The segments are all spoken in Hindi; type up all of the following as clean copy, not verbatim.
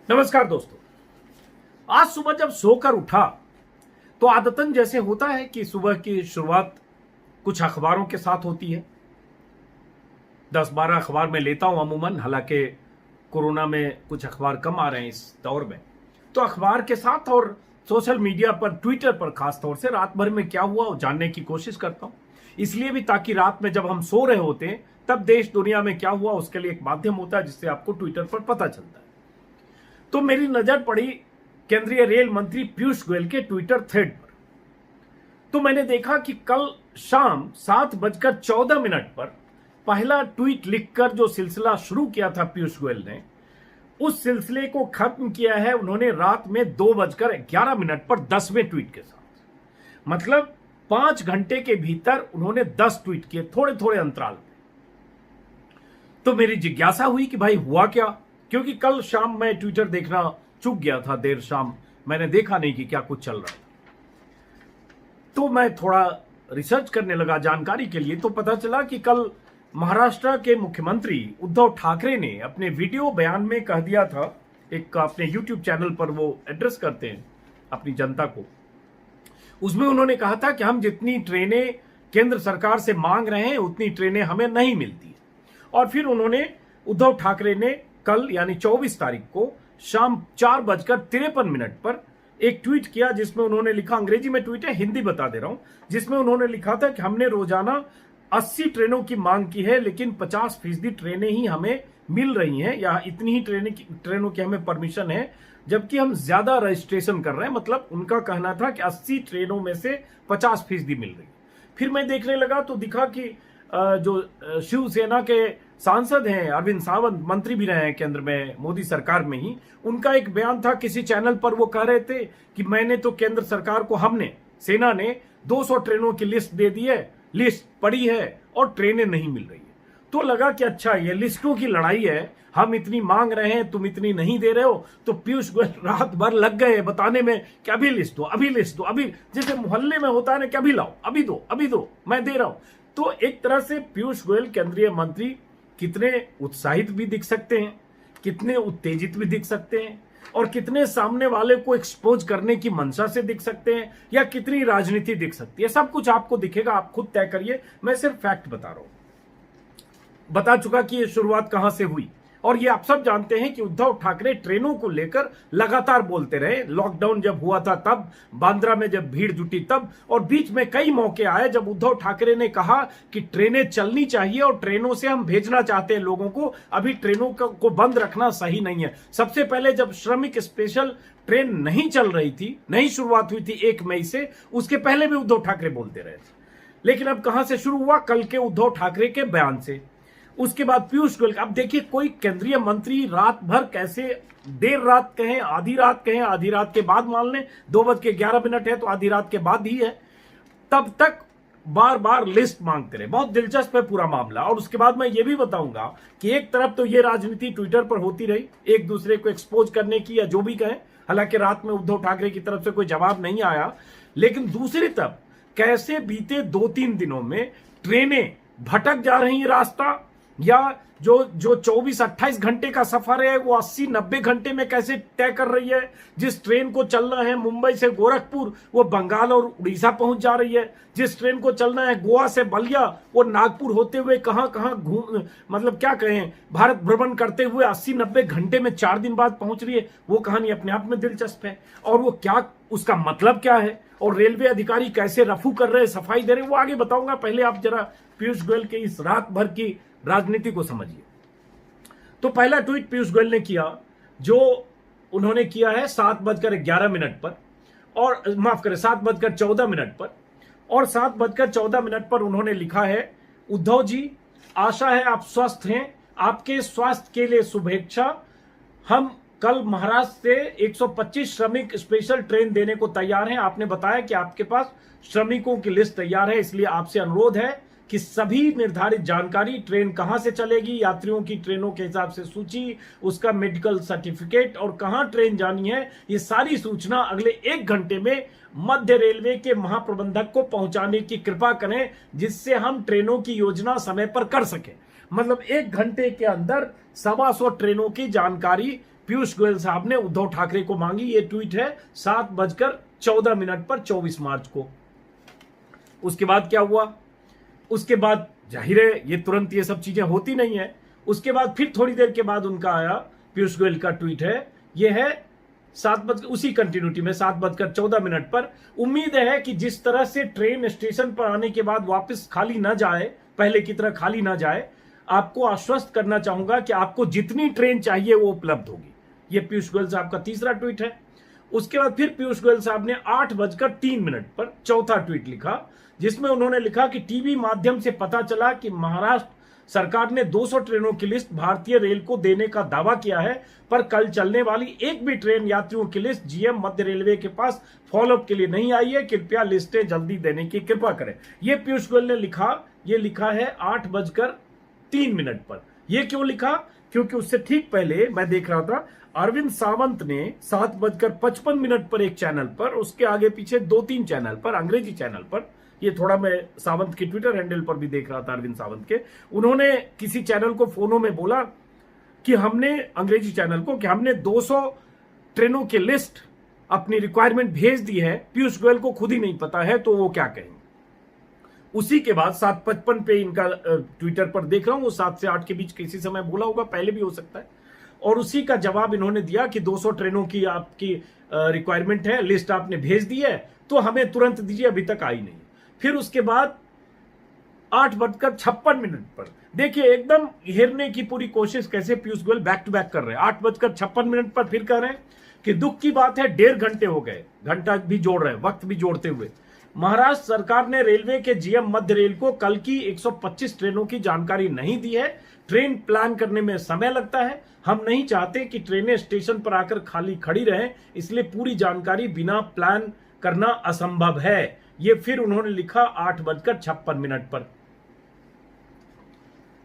नमस्कार दोस्तों। आज सुबह जब सोकर उठा तो आदतन जैसे होता है कि सुबह की शुरुआत कुछ अखबारों के साथ होती है। 10-12 अखबार मैं लेता हूं अमूमन, हालांकि कोरोना में कुछ अखबार कम आ रहे हैं इस दौर में। तो अखबार के साथ और सोशल मीडिया पर, ट्विटर पर खास तौर से रात भर में क्या हुआ वो जानने की कोशिश करता हूं। इसलिए भी ताकि रात में जब हम सो रहे होते हैं तब देश दुनिया में क्या हुआ उसके लिए एक माध्यम होता है जिससे आपको ट्विटर पर पता चलता है। तो मेरी नजर पड़ी केंद्रीय रेल मंत्री पीयूष गोयल के ट्विटर थ्रेड पर। तो मैंने देखा कि कल शाम 7:14 पर पहला ट्वीट लिखकर जो सिलसिला शुरू किया था पीयूष गोयल ने, उस सिलसिले को खत्म किया है उन्होंने रात में 2:11 पर 10वें ट्वीट के साथ। मतलब 5 घंटे के भीतर उन्होंने 10 ट्वीट किए, थोड़े थोड़े अंतराल में। तो मेरी जिज्ञासा हुई कि भाई हुआ क्या, क्योंकि कल शाम मैं ट्विटर देखना चूक गया था। देर शाम मैंने देखा नहीं कि क्या कुछ चल रहा था। तो मैं थोड़ा रिसर्च करने लगा जानकारी के लिए, तो पता चला कि कल महाराष्ट्र के मुख्यमंत्री उद्धव ठाकरे ने अपने वीडियो बयान में कह दिया था, एक अपने यूट्यूब चैनल पर वो एड्रेस करते हैं अपनी जनता को, उसमें उन्होंने कहा था कि हम जितनी ट्रेनें केंद्र सरकार से मांग रहे हैं उतनी ट्रेनें हमें नहीं मिलती। और फिर उन्होंने, उद्धव ठाकरे ने कल यानी 24 तारीख को शाम 4:53 पर एक ट्वीट किया जिसमें उन्होंने लिखा, अंग्रेजी में ट्वीट है, हिंदी बता दे रहा हूं, जिसमें उन्होंने लिखा था कि हमने रोजाना 80 ट्रेनों की मांग की है, लेकिन 50% ट्रेनें ही हमें मिल रही हैं, या इतनी ही ट्रेनों की हमें परमिशन है, जबकि हम ज्यादा रजिस्ट्रेशन कर रहे हैं। मतलब उनका कहना था कि 80 ट्रेनों में से 50% मिल रही है। फिर मैं देखने लगा तो दिखा कि जो शिवसेना के सांसद हैं अरविंद सावंत, मंत्री भी रहे हैं केंद्र में मोदी सरकार में ही, उनका एक बयान था किसी चैनल पर। वो कह रहे थे कि मैंने तो केंद्र सरकार को, हमने, सेना ने 200 ट्रेनों की लिस्ट दे दी है, लिस्ट पड़ी है और ट्रेनें नहीं मिल रही है। तो लगा कि अच्छा ये लिस्टों की लड़ाई है, हम इतनी मांग रहे हैं, तुम इतनी नहीं दे रहे हो। तो पीयूष गोयल रात भर लग गए बताने में कि अभी लिस्ट दो, अभी लिस्ट दो, अभी, जैसे मोहल्ले में होता है ना कि अभी लाओ, अभी दो, मैं दे रहा हूं। तो एक तरह से पीयूष गोयल केंद्रीय मंत्री कितने उत्साहित भी दिख सकते हैं, कितने उत्तेजित भी दिख सकते हैं, और कितने सामने वाले को एक्सपोज करने की मंशा से दिख सकते हैं, या कितनी राजनीति दिख सकती है, सब कुछ आपको दिखेगा। आप खुद तय करिए, मैं सिर्फ फैक्ट बता रहा हूं। बता चुका कि ये शुरुआत कहां से हुई, और ये आप सब जानते हैं कि उद्धव ठाकरे ट्रेनों को लेकर लगातार बोलते रहे। लॉकडाउन जब हुआ था तब, बांद्रा में जब भीड़ जुटी तब, और बीच में कई मौके आए जब उद्धव ठाकरे ने कहा कि ट्रेनें चलनी चाहिए और ट्रेनों से हम भेजना चाहते हैं लोगों को, अभी ट्रेनों को बंद रखना सही नहीं है। सबसे पहले जब श्रमिक स्पेशल ट्रेन नहीं चल रही थी, नई शुरुआत हुई थी 1 मई से, उसके पहले भी उद्धव ठाकरे बोलते रहे थे। लेकिन अब कहां से शुरू हुआ? कल के उद्धव ठाकरे के बयान से। उसके बाद पीयूष गोयल। अब देखिए, कोई केंद्रीय मंत्री रात भर कैसे, देर रात कहें, आधी रात कहें, आधी रात के बाद मान लें, 2:11 है तो आधी रात के बाद ही है, तब तक बार बार लिस्ट मांगते रहे। बहुत दिलचस्प है पूरा मामला। और उसके बाद मैं ये भी बताऊंगा कि एक तरफ तो ये राजनीति ट्विटर पर होती रही, एक दूसरे को एक्सपोज करने की, या जो भी कहें, हालांकि रात में उद्धव ठाकरे की तरफ से कोई जवाब नहीं आया, लेकिन दूसरी तरफ कैसे बीते 2-3 दिनों में ट्रेनें भटक जा रही हैं रास्ता, या जो 24-28 घंटे का सफर है वो 80-90 घंटे में कैसे तय कर रही है। जिस ट्रेन को चलना है मुंबई से गोरखपुर, वो बंगाल और उड़ीसा पहुंच जा रही है। जिस ट्रेन को चलना है गोवा से बलिया, वो नागपुर होते हुए कहां कहां घूम, मतलब क्या कहें, भारत भ्रमण करते हुए 80-90 घंटे में 4 दिन बाद पहुंच रही है। वो कहानी अपने आप में दिलचस्प है, और वो क्या, उसका मतलब क्या है, और रेलवे अधिकारी कैसे रफू कर रहे हैं, सफाई दे रहे हैं, वो आगे बताऊंगा। पहले आप जरा पीयूष गोयल के इस रात भर की राजनीति को समझिए। तो पहला ट्वीट पीयूष गोयल ने किया, जो उन्होंने किया है 7:11 पर, और माफ करें 7:14 पर, और 7:14 पर उन्होंने लिखा है, उद्धव जी, आशा है आप स्वस्थ हैं, आपके स्वास्थ्य के लिए शुभेच्छा। हम कल महाराष्ट्र से 125 श्रमिक स्पेशल ट्रेन देने को तैयार हैं। आपने बताया कि आपके पास श्रमिकों की लिस्ट तैयार है, इसलिए आपसे अनुरोध है कि सभी निर्धारित जानकारी, ट्रेन कहां से चलेगी, यात्रियों की ट्रेनों के हिसाब से सूची, उसका मेडिकल सर्टिफिकेट, और कहां ट्रेन जानी है, ये सारी सूचना अगले 1 घंटे में मध्य रेलवे के महाप्रबंधक को पहुंचाने की कृपा करें, जिससे हम ट्रेनों की योजना समय पर कर सकें। मतलब 1 घंटे के अंदर 125 ट्रेनों की जानकारी पीयूष गोयल साहब ने उद्धव ठाकरे को मांगी। ये ट्वीट है 7:14 पर 24 मार्च को। उसके बाद क्या हुआ? उसके बाद जाहिर है ये तुरंत ये सब चीजें होती नहीं है। उसके बाद फिर थोड़ी देर के बाद उनका आया, पीयूष गोयल का ट्वीट है, ये है उसी कंटिन्यूटी में 7:14 पर। उम्मीद है कि जिस तरह से ट्रेन स्टेशन पर आने के बाद वापस खाली ना जाए, पहले की तरह खाली ना जाए, आपको आश्वस्त करना चाहूंगा कि आपको जितनी ट्रेन चाहिए वो उपलब्ध होगी। ये पीयूष गोयल साहब का तीसरा ट्वीट है। उसके बाद फिर पीयूष गोयल साहब ने 8:03 पर चौथा ट्वीट लिखा, जिसमें उन्होंने लिखा कि टीवी माध्यम से पता चला कि महाराष्ट्र सरकार ने 200 ट्रेनों की लिस्ट भारतीय रेल को देने का दावा किया है, पर कल चलने वाली एक भी ट्रेन यात्रियों की लिस्ट जीएम मध्य रेलवे के पास फॉलोअप के लिए नहीं आई है। कृपया लिस्टें जल्दी देने की कृपा करें। यह पीयूष गोयल ने लिखा, यह लिखा है 8:03 पर। यह क्यों लिखा? क्योंकि उससे ठीक पहले मैं देख रहा था अरविंद सावंत ने 7:55 पर एक चैनल पर, उसके आगे पीछे 2-3 चैनल पर, अंग्रेजी चैनल पर, ये थोड़ा मैं सावंत की ट्विटर हैंडल पर भी देख रहा था अरविंद सावंत के, उन्होंने किसी चैनल को फोनो में बोला कि हमने, अंग्रेजी चैनल को, कि हमने 200 ट्रेनों की लिस्ट अपनी रिक्वायरमेंट भेज दी है, पीयूष गोयल को खुद ही नहीं पता है तो वो क्या कहेंगे। उसी के बाद 7:55 पे इनका ट्विटर पर देख रहा हूं, वो 7 से 8 के बीच किसी समय बोला होगा, पहले भी हो सकता है। और उसी का जवाब इन्होंने दिया कि 200 ट्रेनों की आपकी रिक्वायरमेंट है, लिस्ट आपने भेज दी है तो हमें तुरंत दीजिए, अभी तक आई नहीं। फिर उसके बाद 8:56 पर देखिए एकदम हेरने की पूरी कोशिश कैसे Piyush Goyal back to back कर रहे हैं। 8:56 पर फिर कह रहे हैं कि दुख की बात है 1.5 घंटे हो गए, घंटा भी जोड़ रहे हैं, वक्त भी जोड़ते हुए, महाराष्ट्र सरकार ने रेलवे के जीएम मध्य रेल को कल की 125 ट्रेनों की जानकारी नहीं दी है। ट्रेन प्लान करने में समय लगता है, हम नहीं चाहते कि ट्रेनें स्टेशन पर आकर खाली खड़ी रहें, इसलिए पूरी जानकारी बिना प्लान करना असंभव है। ये फिर उन्होंने लिखा 8:56 पर।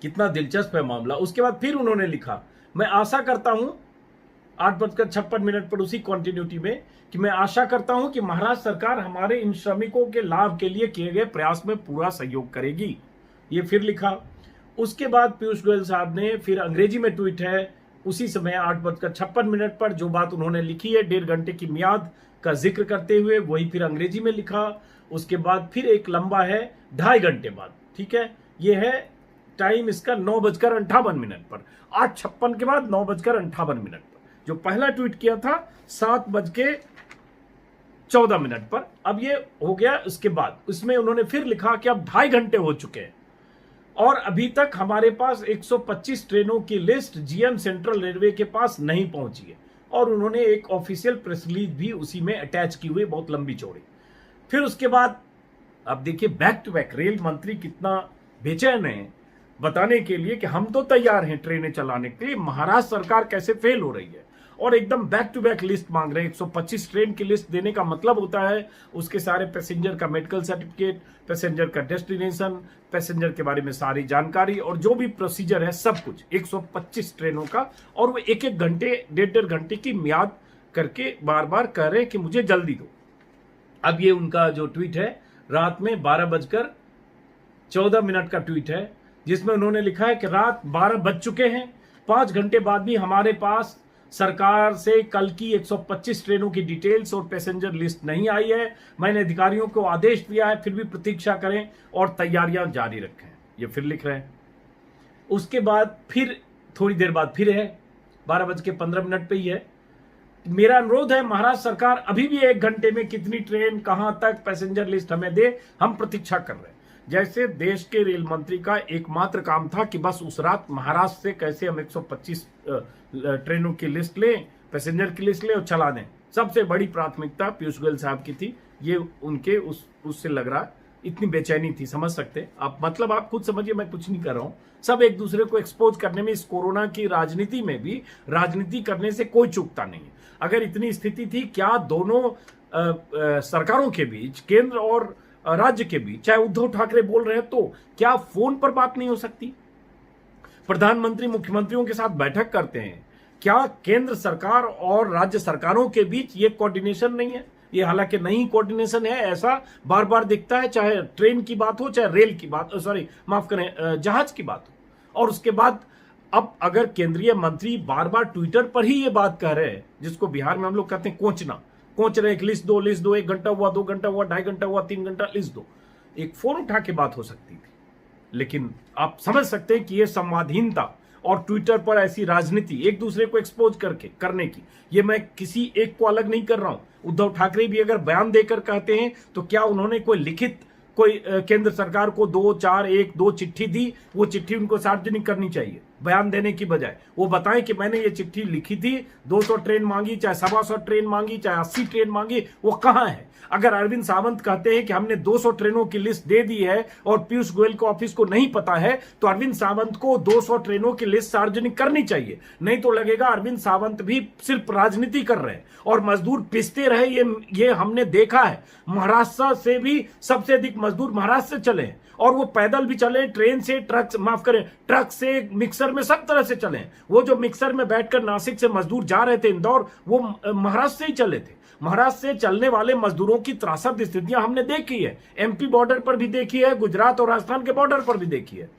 कितना दिलचस्प है मामला। उसके बाद फिर उन्होंने लिखा, मैं आशा करता हूं, 8:56 पर उसी कंटिन्यूटी में, कि मैं आशा करता हूं कि महाराष्ट्र सरकार हमारे इन श्रमिकों के लाभ के लिए किए गए प्रयास में पूरा सहयोग करेगी। ये फिर लिखा। उसके बाद पीयूष गोयल साहब ने फिर अंग्रेजी में ट्वीट है उसी समय 8:56 पर, जो बात उन्होंने लिखी है 1.5 घंटे की मियाद का जिक्र करते हुए, वही फिर अंग्रेजी में लिखा। उसके बाद फिर एक लंबा है 2.5 घंटे बाद, ठीक है, ये है टाइम इसका 9:58 पर। 8:56 के बाद 9:58 पर। जो पहला ट्वीट किया था 7:14 पर, अब ये हो गया। उसके बाद उसमें उन्होंने फिर लिखा कि अब 2.5 घंटे हो चुके हैं और अभी तक हमारे पास 125 ट्रेनों की लिस्ट जीएम सेंट्रल रेलवे के पास नहीं पहुंची है। और उन्होंने एक ऑफिशियल प्रेस रिलीज भी उसी में अटैच की हुई, बहुत लंबी चौड़ी। फिर उसके बाद अब देखिए बैक टू बैक रेल मंत्री कितना बेचैन है बताने के लिए कि हम तो तैयार हैं ट्रेनें चलाने के लिए, महाराष्ट्र सरकार कैसे फेल हो रही है, और एकदम बैक टू बैक लिस्ट मांग रहे हैं। 125 ट्रेन की लिस्ट देने का मतलब होता है उसके सारे पैसेंजर का मेडिकल सर्टिफिकेट, पैसेंजर का डेस्टिनेशन, पैसेंजर के बारे में सारी जानकारी और जो भी प्रोसीजर है सब कुछ, 125 ट्रेनों का। और वो 1-1 घंटे 1.5 घंटे की मियाद करके बार बार कह रहे हैं कि मुझे जल्दी दो। अब ये उनका जो ट्वीट है रात में 12:14 का ट्वीट है, जिसमें उन्होंने लिखा है कि रात 12 बज चुके हैं, 5 घंटे बाद भी हमारे पास सरकार से कल की 125 ट्रेनों की डिटेल्स और पैसेंजर लिस्ट नहीं आई है। मैंने अधिकारियों को आदेश दिया है, फिर भी प्रतीक्षा करें और तैयारियां जारी रखें। ये फिर लिख रहे हैं। उसके बाद फिर थोड़ी देर बाद फिर है 12:15 पे ही है, मेरा अनुरोध है महाराष्ट्र सरकार अभी भी 1 घंटे में कितनी ट्रेन कहां तक पैसेंजर लिस्ट हमें दे, हम प्रतीक्षा कर रहे हैं। जैसे देश के रेल मंत्री का एकमात्र काम था कि बस उस रात महाराष्ट्र से कैसे हम 125 ट्रेनों की लिस्ट लें, पैसेंजर की लिस्ट लें और चला दें। सबसे बड़ी प्राथमिकता पीयूष गोयल साहब की थी। ये उनके उससे लग रहा इतनी बेचैनी थी, समझ सकते आप, मतलब आप खुद समझिए, मैं कुछ नहीं कर रहा हूं। सब एक दूसरे को एक्सपोज करने में, इस कोरोना की राजनीति में भी राजनीति करने से कोई चूकता नहीं है। अगर इतनी स्थिति थी, क्या दोनों सरकारों के बीच, केंद्र और राज्य के बीच, चाहे उद्धव ठाकरे बोल रहे हैं तो क्या फोन पर बात नहीं हो सकती? प्रधानमंत्री मुख्यमंत्रियों के साथ बैठक करते हैं, क्या केंद्र सरकार और राज्य सरकारों के बीच ये कोऑर्डिनेशन नहीं है? ये हालांकि नई कोऑर्डिनेशन है, ऐसा बार बार दिखता है, चाहे ट्रेन की बात हो, चाहे रेल की बात, सॉरी माफ करें, जहाज की बात हो। और उसके बाद अब अगर केंद्रीय मंत्री बार बार ट्विटर पर ही ये बात कह रहे हैं, जिसको बिहार में हम लोग कहते हैं कोच रहे, एक लिस्ट दो, 1 घंटा हुआ, 2 घंटा हुआ, 2.5 घंटा हुआ, 3 घंटा, लिस्ट दो, एक फोन उठा के बात हो सकती थी। लेकिन आप समझ सकते हैं कि ये संवादहीनता और ट्विटर पर ऐसी राजनीति एक दूसरे को एक्सपोज करने की, ये मैं किसी एक को अलग नहीं कर रहा हूं। उद्धव ठाकरे भी अगर बयान देकर कहते हैं तो क्या उन्होंने कोई लिखित केंद्र सरकार को 2, 4, 1, 2 चिट्ठी दी, वो चिट्ठी उनको सार्वजनिक करनी चाहिए बयान देने की बजाय। वो बताएं कि मैंने ये चिट्ठी लिखी थी, 200 ट्रेन मांगी, चाहे 125 ट्रेन मांगी, चाहे 80 ट्रेन मांगी, वो कहां है? अगर अरविंद सावंत कहते हैं कि हमने 200 ट्रेनों की लिस्ट दे दी है और पीयूष गोयल को ऑफिस को नहीं पता है, तो अरविंद सावंत को 200 ट्रेनों की लिस्ट सार्वजनिक करनी चाहिए। नहीं तो लगेगा अरविंद सावंत भी सिर्फ राजनीति कर रहे हैं और मजदूर पिसते रहे। ये हमने देखा है। महाराष्ट्र से भी सबसे अधिक मजदूर महाराष्ट्र से चले हैं और वो पैदल भी चले, ट्रेन से, ट्रक से, मिक्सर में, सब तरह से चले। वो जो मिक्सर में बैठकर नासिक से मजदूर जा रहे थे इंदौर, वो महाराष्ट्र से ही चले थे। महाराष्ट्र से चलने वाले मजदूरों की त्रासद स्थितियां हमने देखी है, एमपी बॉर्डर पर भी देखी है, गुजरात और राजस्थान के बॉर्डर पर भी देखी है।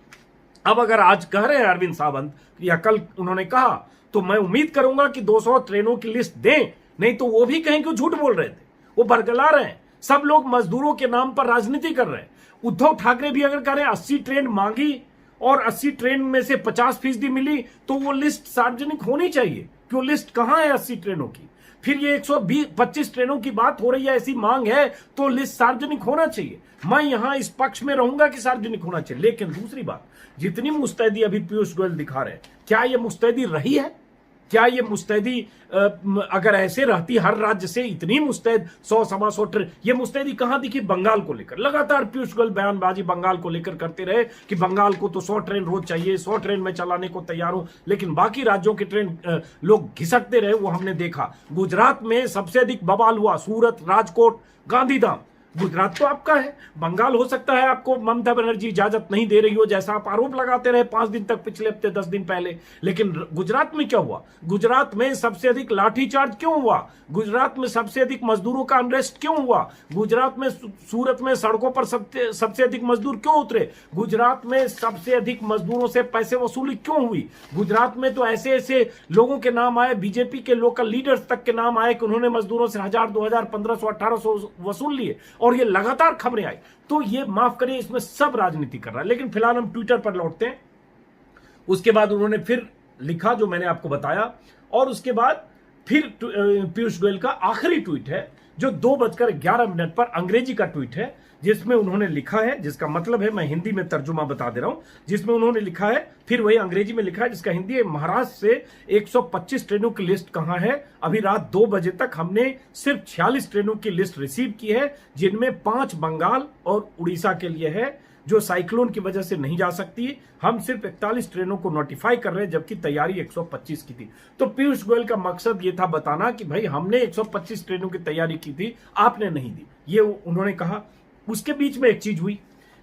अब अगर आज कह रहे हैं अरविंद सावंत या कल उन्होंने कहा, तो मैं उम्मीद करूंगा कि 200 ट्रेनों की लिस्ट दें, नहीं तो वो भी कहीं को झूठ बोल रहे थे, वो बरगला रहे हैं। सब लोग मजदूरों के नाम पर राजनीति कर रहे हैं। उद्धव ठाकरे भी अगर कह रहे हैं 80 ट्रेन मांगी और 80 ट्रेन में से 50% मिली, तो वो लिस्ट सार्वजनिक होनी चाहिए कि वो लिस्ट कहां है 80 ट्रेनों की। फिर ये 125 ट्रेनों की बात हो रही है, ऐसी मांग है, तो लिस्ट सार्वजनिक होना चाहिए। मैं यहां इस पक्ष में रहूंगा कि सार्वजनिक होना चाहिए। लेकिन दूसरी बात, जितनी मुस्तैदी अभी पीयूष गोयल दिखा रहे हैं, क्या ये मुस्तैदी रही है? क्या ये मुस्तैदी अगर ऐसे रहती हर राज्य से इतनी मुस्तैद 100-125 ट्रेन, ये मुस्तैदी कहां दिखी? बंगाल को लेकर लगातार पीयूष गोयल बयानबाजी बंगाल को लेकर करते रहे कि बंगाल को तो 100 ट्रेन रोज चाहिए, 100 ट्रेन में चलाने को तैयार हूं। लेकिन बाकी राज्यों की ट्रेन लोग घिसकते रहे, वो हमने देखा। गुजरात में सबसे अधिक बवाल हुआ, सूरत, राजकोट, गांधीधाम। गुजरात तो आपका है, बंगाल हो सकता है आपको ममता बनर्जी इजाजत नहीं दे रही हो, जैसा आप आरोप लगाते रहे 5 दिन तक, पिछले हफ्ते 10 दिन पहले। लेकिन गुजरात में क्या हुआ? गुजरात में सबसे अधिक लाठीचार्ज क्यों हुआ? गुजरात में सबसे अधिक मजदूरों का अनरेस्ट क्यों हुआ? गुजरात में, सूरत में सड़कों पर सबसे अधिक मजदूर क्यों उतरे? गुजरात में सबसे अधिक मजदूरों से पैसे वसूली क्यों हुई? गुजरात में तो ऐसे ऐसे लोगों के नाम आए, बीजेपी के लोकल लीडर्स तक के नाम आए कि उन्होंने मजदूरों से 1000, 2000, 1500, 1800 वसूल लिए और ये लगातार खबरें आई। तो ये माफ करिए, इसमें सब राजनीति कर रहा है। लेकिन फिलहाल हम ट्विटर पर लौटते हैं। उसके बाद उन्होंने फिर लिखा जो मैंने आपको बताया, और उसके बाद फिर पीयूष गोयल का आखिरी ट्वीट है जो 2:11 पर अंग्रेजी का ट्वीट है, जिसमें उन्होंने लिखा है, जिसका मतलब है, मैं हिंदी में तर्जुमा बता दे रहा हूं, जिसमें उन्होंने लिखा है, फिर वही अंग्रेजी में लिखा है, जिसका हिंदी है, महाराष्ट्र से 125 ट्रेनों की लिस्ट कहां है? अभी रात 2 बजे तक हमने सिर्फ 46 ट्रेनों की लिस्ट रिसीव की है, जिनमें 5 बंगाल और उड़ीसा के लिए है, जो साइक्लोन की वजह से नहीं जा सकती। हम सिर्फ 41 ट्रेनों को नोटिफाई कर रहे हैं, जबकि तैयारी 125 की थी। तो पीयूष गोयल का मकसद ये था बताना कि भाई हमने 125 ट्रेनों की तैयारी की थी, आपने नहीं दी, ये उन्होंने कहा। उसके बीच में एक चीज हुई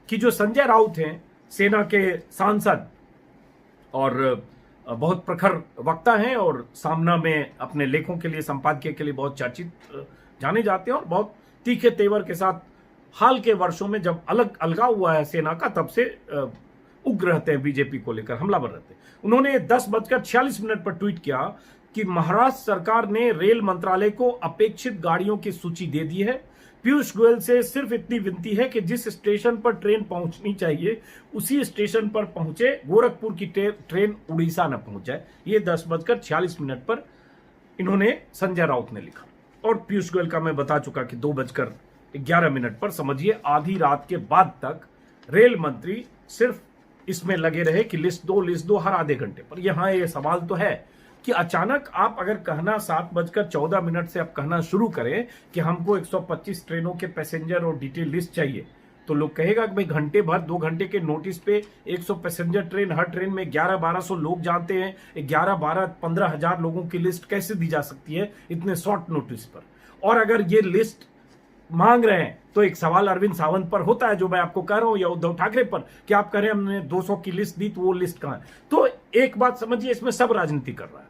कि जो संजय राउत हैं, सेना के सांसद और बहुत प्रखर वक्ता हैं और सामना में अपने लेखों के लिए, संपादकीय के लिए बहुत चर्चित जाने जाते हैं और बहुत तीखे तेवर के साथ हाल के वर्षों में जब अलगाव हुआ है सेना का, तब से उग्र रहते हैं, बीजेपी को लेकर हमलावर रहते हैं। उन्होंने 10:46 पर ट्वीट किया कि महाराष्ट्र सरकार ने रेल मंत्रालय को अपेक्षित गाड़ियों की सूची दे दी है। पीयूष गोयल से सिर्फ इतनी विनती है कि जिस स्टेशन पर ट्रेन पहुंचनी चाहिए उसी स्टेशन पर पहुंचे, गोरखपुर की ट्रेन उड़ीसा न पहुंच जाए। ये 10:46 पर इन्होंने, संजय राउत ने लिखा। और पीयूष गोयल का मैं बता चुका कि 2:11 पर, समझिए आधी रात के बाद तक रेल मंत्री सिर्फ इसमें लगे रहे कि लिस्ट दो हर आधे घंटे पर। यहां ये सवाल तो है कि अचानक आप अगर कहना 7:14 से आप कहना शुरू करें कि हमको 125 ट्रेनों के पैसेंजर और डिटेल लिस्ट चाहिए, तो लोग कहेगा कि भाई घंटे भर, 2 घंटे के नोटिस पे 100 पैसेंजर ट्रेन, हर ट्रेन में 11-1200 लोग जाते हैं, 11-12-15,000 लोगों की लिस्ट कैसे दी जा सकती है इतने शॉर्ट नोटिस पर? और अगर ये लिस्ट मांग रहे हैं तो एक सवाल अरविंद सावंत पर होता है, जो मैं आपको कह रहा हूं, या उद्धव ठाकरे पर, कि आप कह रहे हैं हमने 200 की लिस्ट दी, तो वो लिस्ट कहां है? तो एक बात समझिए, इसमें सब राजनीति कर रहा है।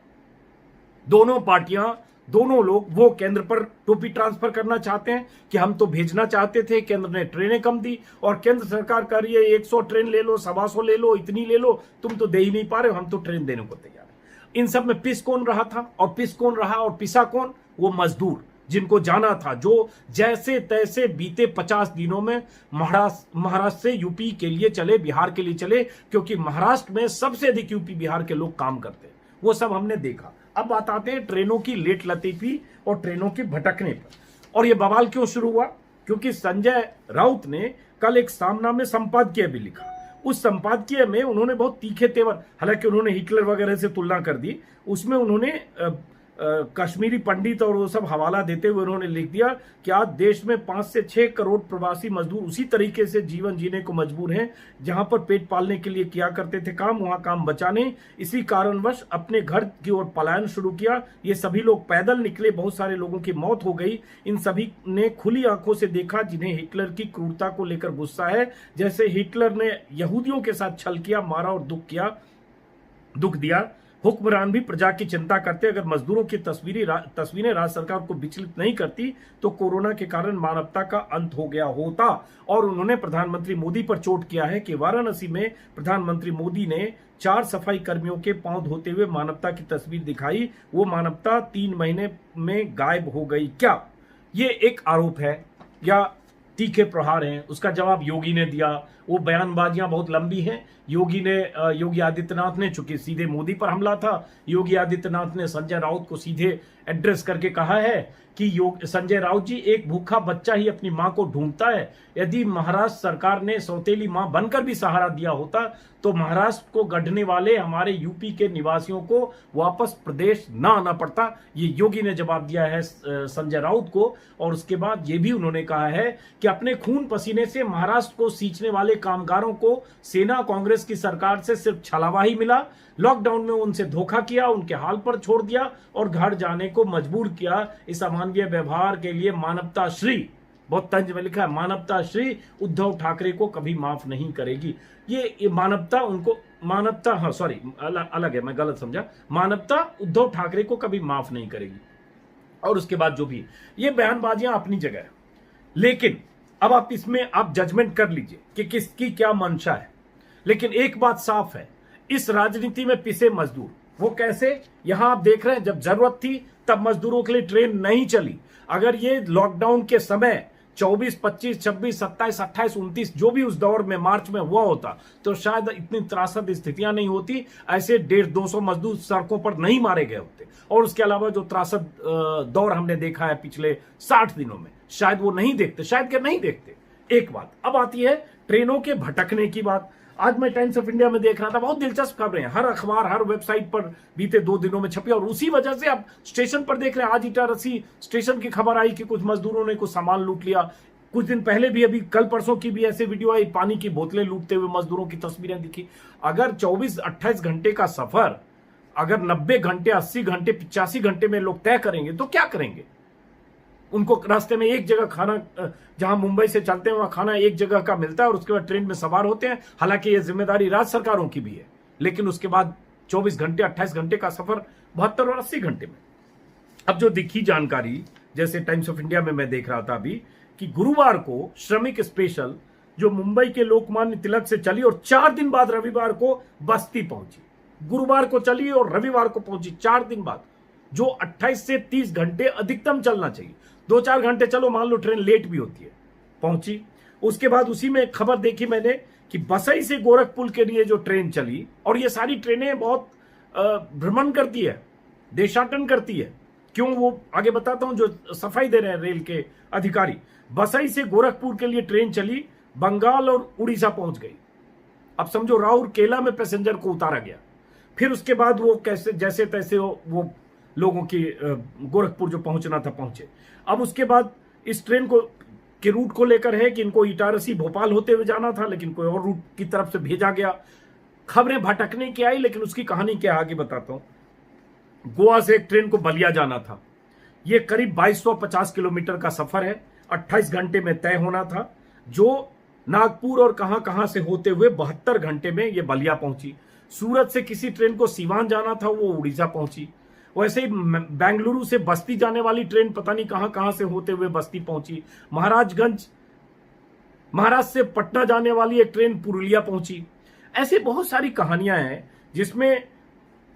दोनों पार्टियां दोनों लोग वो केंद्र पर टोपी ट्रांसफर करना चाहते हैं कि हम तो भेजना चाहते थे, केंद्र ने ट्रेनें कम दी, और केंद्र सरकार कह रही है 100 ट्रेन ले लो, 125 ले लो, इतनी ले लो, तुम तो दे ही नहीं पा रहे हो, हम तो ट्रेन देने को तैयार है। इन सब में पिस कौन रहा था, और पिस कौन रहा और पिसा कौन? वो मजदूर जिनको जाना था, जो जैसे तैसे बीते 50 दिनों में महाराष्ट्र से यूपी के लिए चले, बिहार के लिए चले, क्योंकि महाराष्ट्र में सबसे अधिक यूपी बिहार के लोग काम करते हैं। वो सब हमने देखा। अब बात आते हैं ट्रेनों की लेट लतीफी और ट्रेनों के भटकने पर। और ये बवाल क्यों शुरू हुआ? क्योंकि संजय राउत ने कल एक सामना में संपादकीय भी लिखा। उस संपादकीय में उन्होंने बहुत तीखे तेवर, हालांकि उन्होंने हिटलर वगैरह से तुलना कर दी, उसमें उन्होंने कश्मीरी पंडित और वो सब हवाला देते हुए उन्होंने लिख दिया कि आज देश में 5 से 6 करोड़ प्रवासी मजदूर उसी तरीके से जीवन जीने को मजबूर हैं, जहां पर पेट पालने के लिए किया करते थे काम, वहां काम बचाने इसी कारणवश अपने घर की ओर पलायन शुरू किया। ये सभी लोग पैदल निकले, बहुत सारे लोगों की मौत हो गई। इन सभी ने खुली आंखों से देखा जिन्हें हिटलर की क्रूरता को लेकर गुस्सा है, जैसे हिटलर ने यहूदियों के साथ छल किया, मारा और दुख दिया। हुक्मरान भी प्रजा की चिंता करते। अगर मजदूरों की तस्वीरें राज्य सरकार को विचलित नहीं करती तो कोरोना के कारण मानवता का अंत हो गया होता। और उन्होंने प्रधानमंत्री मोदी पर चोट किया है कि वाराणसी में प्रधानमंत्री मोदी ने 4 सफाई कर्मियों के पांव धोते हुए मानवता की तस्वीर दिखाई, वो मानवता 3 महीने में गायब हो गई क्या? ये एक आरोप है या तीखे प्रहार हैं? उसका जवाब योगी ने दिया। वो बयानबाजियां बहुत लंबी हैं। योगी आदित्यनाथ ने, चूंकि सीधे मोदी पर हमला था, योगी आदित्यनाथ ने संजय राउत को सीधे एड्रेस करके कहा है कि संजय राउत जी, एक भूखा बच्चा ही अपनी मां को ढूंढता है। यदि महाराष्ट्र सरकार ने सौतेली मां बनकर भी सहारा दिया होता तो महाराष्ट्र को गढ़ने वाले हमारे यूपी के निवासियों को वापस प्रदेश ना आना पड़ता। ये योगी ने जवाब दिया है संजय राउत को। और उसके बाद ये भी उन्होंने कहा है कि अपने खून पसीने से महाराष्ट्र को सींचने वाले कामगारों को सेना कांग्रेस की सरकार से सिर्फ छलावा ही मिला। लॉकडाउन में उनसे धोखा किया, उनके हाल पर छोड़ दिया और घर जाने को मजबूर किया। इस अमानवीय व्यवहार के लिए मानवता श्री, बहुत तंज में लिखा है, मानवता श्री उद्धव ठाकरे को कभी माफ नहीं करेगी। ये मानवता उनको, मानवता, हाँ सॉरी अलग है, मैं गलत समझा। मानवता उद्धव ठाकरे को कभी माफ नहीं करेगी। और उसके बाद जो भी ये बयानबाजियां अपनी जगह है, लेकिन अब आप इसमें आप जजमेंट कर लीजिए कि किसकी क्या मंशा है। लेकिन एक बात साफ है, इस राजनीति में पिसे मजदूर, वो कैसे? यहां आप देख रहे हैं, जब जरूरत थी तब मजदूरों के लिए ट्रेन नहीं चली। अगर ये लॉकडाउन के समय 24, 25, 26, 27, 28, 29 जो भी उस दौर में मार्च में हुआ होता तो शायद इतनी त्रासद स्थितियां नहीं होती, ऐसे 150-200 मजदूर सड़कों पर नहीं मारे गए होते। और उसके अलावा जो त्रासद दौर हमने देखा है पिछले 60 दिनों में, शायद वो नहीं देखते, शायद क्या नहीं देखते। एक बात अब आती है ट्रेनों के भटकने की बात। आज मैं टाइम्स ऑफ इंडिया में देख रहा था, बहुत दिलचस्प खबरें हर अखबार हर वेबसाइट पर बीते 2 दिनों में छपी, और उसी वजह से अब स्टेशन पर देख रहे हैं। आज इटारसी स्टेशन की खबर आई कि कुछ मजदूरों ने कुछ सामान लूट लिया। कुछ दिन पहले भी, अभी कल परसों की भी ऐसे वीडियो आई, पानी की बोतलें लूटते हुए मजदूरों की तस्वीरें दिखी। अगर 24-28 घंटे का सफर अगर 90 घंटे, 80 घंटे, 85 घंटे में लोग तय करेंगे तो क्या करेंगे? उनको रास्ते में एक जगह खाना, जहां मुंबई से चलते हैं वहां खाना एक जगह का मिलता है और उसके बाद ट्रेन में सवार होते हैं। हालांकि यह जिम्मेदारी राज्य सरकारों की भी है, लेकिन उसके बाद 24 घंटे, 28 घंटे का सफर 72 और 80 घंटे में। अब जो दिखी जानकारी, जैसे टाइम्स ऑफ इंडिया में मैं देख रहा था अभी, कि गुरुवार को श्रमिक स्पेशल जो मुंबई के लोकमान्य तिलक से चली और 4 दिन बाद रविवार को बस्ती पहुंची। गुरुवार को चली और रविवार को पहुंची 4 दिन बाद, जो 28 से 30 घंटे अधिकतम चलना चाहिए। 2-4 घंटे चलो मान लो ट्रेन लेट भी होती है, पहुंची। उसके बाद उसी में एक खबर देखी मैंने कि बसई से गोरखपुर के लिए जो ट्रेन चली, और ये सारी ट्रेनें बहुत भ्रमण करती है, देशाटन करती है। क्यों, वो आगे बताता हूं। जो सफाई दे रहे हैं रेल के अधिकारी, बसई से गोरखपुर के लिए ट्रेन चली, बंगाल और उड़ीसा पहुंच गई। अब समझो राउरकेला में पैसेंजर को उतारा गया, फिर उसके बाद वो कैसे जैसे तैसे वो लोगों की गोरखपुर जो पहुंचना था पहुंचे। अब उसके बाद इस ट्रेन को के रूट को लेकर है कि इनको इटारसी भोपाल होते हुए जाना था, लेकिन कोई और रूट की तरफ से भेजा गया। खबरें भटकने की आई, लेकिन उसकी कहानी क्या आगे बताता हूं। गोवा से एक ट्रेन को बलिया जाना था। यह करीब 2250 किलोमीटर का सफर है, 28 घंटे में तय होना था, जो नागपुर और कहां से होते हुए 72 घंटे में यह बलिया पहुंची। सूरत से किसी ट्रेन को सीवान जाना था, वो उड़ीसा पहुंची। वैसे ही बेंगलुरु से बस्ती जाने वाली ट्रेन पता नहीं कहां कहां से होते हुए बस्ती पहुंची। महाराजगंज महाराष्ट्र से पटना जाने वाली एक ट्रेन पुरुलिया पहुंची। ऐसी बहुत सारी कहानियां हैं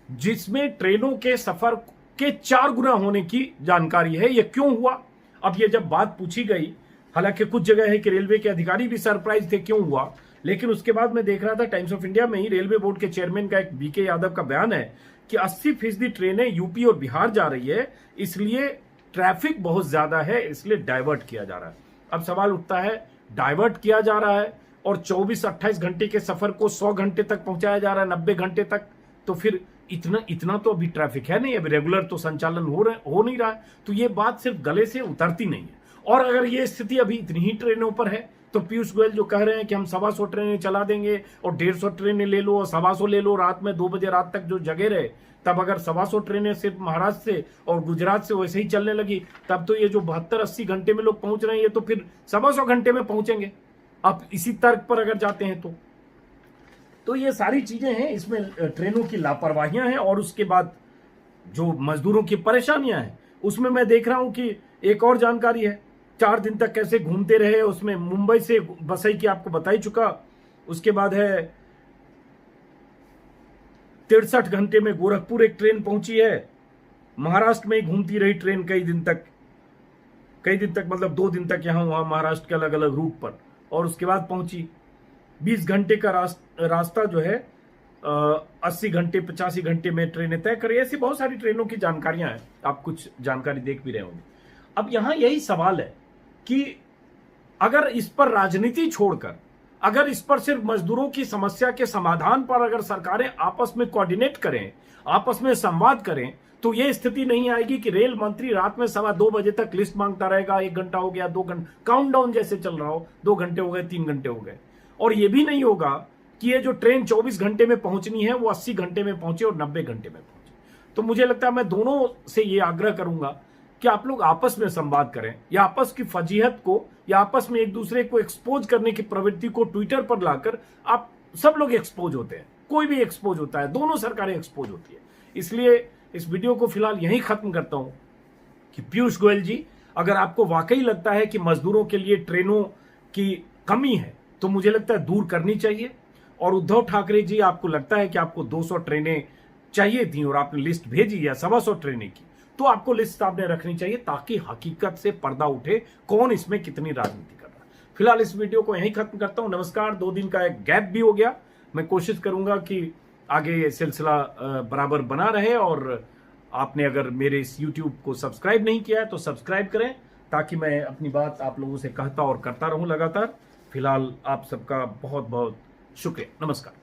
जिसमें ट्रेनों के सफर के 4 गुना होने की जानकारी है। यह क्यों हुआ? अब ये जब बात पूछी गई, हालांकि कुछ जगह है कि रेलवे के अधिकारी भी सरप्राइज थे क्यों हुआ, लेकिन उसके बाद मैं देख रहा था टाइम्स ऑफ इंडिया में ही रेलवे बोर्ड के चेयरमैन का एक बीके यादव का बयान है कि 80% ट्रेनें यूपी और बिहार जा रही है, इसलिए ट्रैफिक बहुत ज्यादा है, इसलिए डाइवर्ट किया जा रहा है। अब सवाल उठता है, डाइवर्ट किया जा रहा है और 24-28 घंटे के सफर को 100 घंटे तक पहुंचाया जा रहा है, 90 घंटे तक, तो फिर इतना तो अभी ट्रैफिक है नहीं, अभी रेगुलर तो संचालन हो नहीं रहा है। तो ये बात सिर्फ गले से उतरती नहीं है। और अगर ये स्थिति अभी इतनी ही ट्रेनों पर है तो पीयूष गोयल जो कह रहे हैं कि हम 125 ट्रेनें चला देंगे और 150 ट्रेनें ले लो और 125 ले लो, रात में 2 बजे रात तक जो जगे रहे, तब अगर 125 ट्रेनें सिर्फ महाराष्ट्र से और गुजरात से वैसे ही चलने लगी, तब तो ये जो 72-80 घंटे में लोग पहुंच रहे हैं, ये तो फिर 125 घंटे में पहुंचेंगे। अब इसी तर्क पर अगर जाते हैं तो ये सारी चीजें हैं, इसमें ट्रेनों की लापरवाहियां हैं। और उसके बाद जो मजदूरों की परेशानियां हैं, उसमें मैं देख रहा हूं कि एक और जानकारी है, 4 दिन तक कैसे घूमते रहे। उसमें मुंबई से बसई की आपको बता ही चुका। उसके बाद है 63 घंटे में गोरखपुर एक ट्रेन पहुंची है। महाराष्ट्र में ही घूमती रही ट्रेन कई दिन तक मतलब 2 दिन तक यहां वहां महाराष्ट्र के अलग अलग रूट पर, और उसके बाद पहुंची। 20 घंटे का रास्ता जो है 80 घंटे 85 घंटे में ट्रेनें तय करें। ऐसी बहुत सारी ट्रेनों की जानकारियां हैं, आप कुछ जानकारी देख भी रहे होंगे। अब यहां यही सवाल है कि अगर इस पर राजनीति छोड़कर, अगर इस पर सिर्फ मजदूरों की समस्या के समाधान पर अगर सरकारें आपस में कोऑर्डिनेट करें, आपस में संवाद करें, तो यह स्थिति नहीं आएगी कि रेल मंत्री रात में 2:15 बजे तक लिस्ट मांगता रहेगा। 1 घंटा हो गया, 2 घंटे, काउंटडाउन जैसे चल रहा हो, 2 घंटे हो गए, 3 घंटे हो गए। और यह भी नहीं होगा कि ये जो ट्रेन 24 घंटे में पहुंचनी है वो 80 घंटे में पहुंचे और 90 घंटे में पहुंचे। तो मुझे लगता है मैं दोनों से ये आग्रह करूंगा कि आप लोग आपस में संवाद करें, या आपस की फजीहत को, या आपस में एक दूसरे को एक्सपोज करने की प्रवृत्ति को ट्विटर पर लाकर, आप सब लोग एक्सपोज होते हैं, कोई भी एक्सपोज होता है, दोनों सरकारें एक्सपोज होती है। इसलिए इस वीडियो को फिलहाल यहीं खत्म करता हूं कि पीयूष गोयल जी, अगर आपको वाकई लगता है कि मजदूरों के लिए ट्रेनों की कमी है, तो मुझे लगता है दूर करनी चाहिए। और उद्धव ठाकरे जी, आपको लगता है कि आपको 200 ट्रेनें चाहिए थी और आपने लिस्ट भेजी या 125 ट्रेनें की, तो आपको लिस्ट आपने रखनी चाहिए, ताकि हकीकत से पर्दा उठे कौन इसमें कितनी राजनीति कर रहा है। फिलहाल इस वीडियो को यहीं खत्म करता हूं। नमस्कार। 2 दिन का एक गैप भी हो गया, मैं कोशिश करूंगा कि आगे ये सिलसिला बराबर बना रहे। और आपने अगर मेरे इस YouTube को सब्सक्राइब नहीं किया है तो सब्सक्राइब करें, ताकि मैं अपनी बात आप लोगों से कहता और करता रहूं लगातार। फिलहाल आप सबका बहुत बहुत शुक्रिया। नमस्कार।